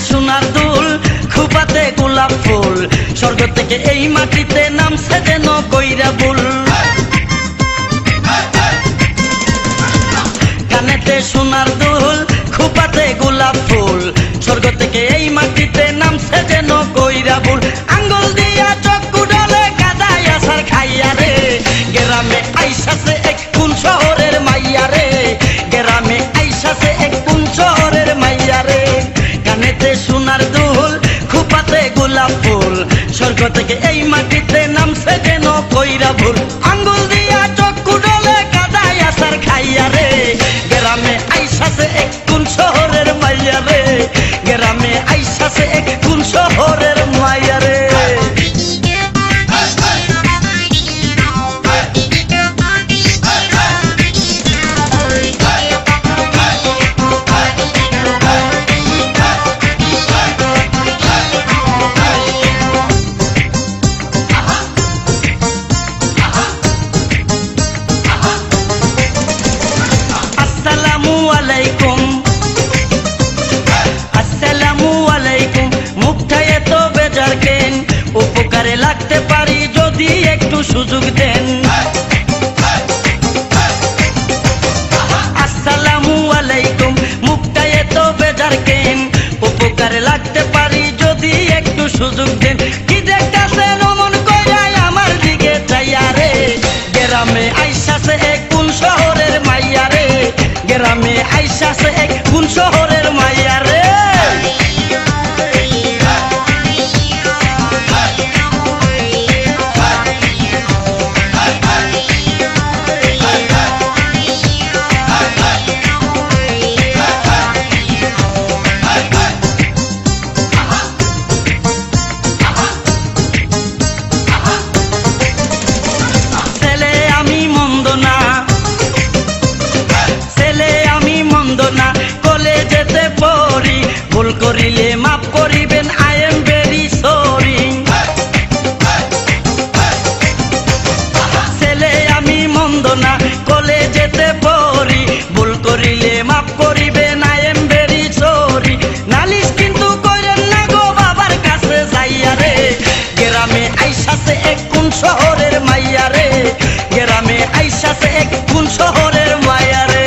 সোনার দুল খুপাতে গোলাপ ফুল স্বর্গ থেকে এই মাটিতে নামছে যেন কইরা বুল কানেতে সোনার দুল খুপাতে গোলাপ ফুল স্বর্গ থেকে এই মাটিতে নামছে যেন কইরা বুল আঙ্গুল দিয়া চক্ষু ডলে কাদায় আসার খাইয়া রে গ্রামে আইসাছে এক কোন শহরের মাইয়া রে গ্রামে আইসাছে এক কোন শহরের মাইয়া রে কানেতে সোনার দুল খুপাতে গোলাপ ফুল স্বর্গ থেকে এই মাটিতে নামছে যেন কইরা ভুল আঙ্গুল দিয়া চক্ষু ডলে কাদায় আসার খাইয়া রে গ্রামে আইসাছে এক কোন শহরের মাইয়া রে গ্রামে আইসাছে এক কোন শহরের মাইয়া রে উপকারে লাগতে পারি যদি একটু সুযোগ দেন আসসালামু আলাইকুম মুখটা এত বেজার কেন উপকারে লাগতে পারি যদি একটু সুযোগ দেন কি দেখতেছেন অমন কইরা আমার দিকে চাইয়া রে গ্রামে আইসাছে এক কোন শহরের মাইয়া রে গ্রামে আইসাছে এক কোন শহরের মাইয়া রে ভুল করিলে মাফ করিবেন আই এম ভেরি সরি ছেলে আমি মন্দ না কলেজেতে পড়ি ভুল করিলে মাফ করিবেন আই এম ভেরি সরি নালিশ কিন্তু কইরেন না গো বাবার কাছে যাইয়া রে গ্রামে আইসাছে এক কোন শহরের মাইয়া রে গ্রামে আইসাছে এক কোন শহরের মাইয়া রে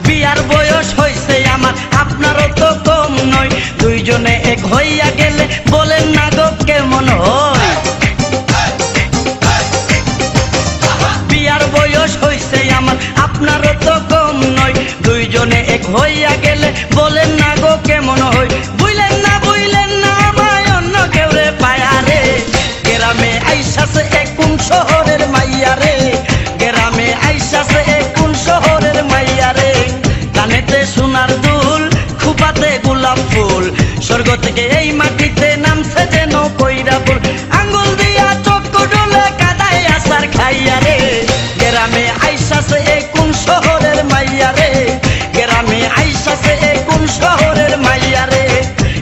বিয়ার বয়স হইছে আমার আপনারও তো কম নয় দুইজনে এক হইয়া গেলে বলেন না গো কেমন হয় বিয়ার বয়স হইছে আমার আপনারও তো কম নয় দুইজনে এক হইয়া গেলে বলেন না গো কেমন হয় বুঝলেন না আমায় অন্য কেউ রে পায়া রে গ্রামে আইসাছে এক কোন শহরের মাইয়া রে গ্রামে আইসাছে এক কোন শহরের মাইয়া রে কানেতে সোনার দুল খুপাতে গোলাপ ফুল স্বর্গ থেকে এই মাটিতে নামছে যেন কইরা ফুল আঙ্গুল দিয়া চক্ষু ডলে কাদায় আসার খাইয়া রে গ্রামে আইসাছে এক কোন শহরের মাইয়া রে গ্রামে আইসাছে এক কোন শহরের মাইয়া রে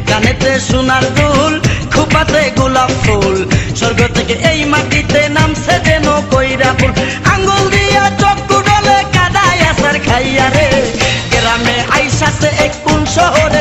কানেতে সোনার দুল খুপাতে গোলাপ ফুল স্বর্গ থেকে এই মাটিতে নামছে যেন কইরা ফুল আঙ্গুল দিয়া চক্ষু ডলে কাদায় আসার খাইয়া রে গ্রামে আইসাছে এক কোন শহর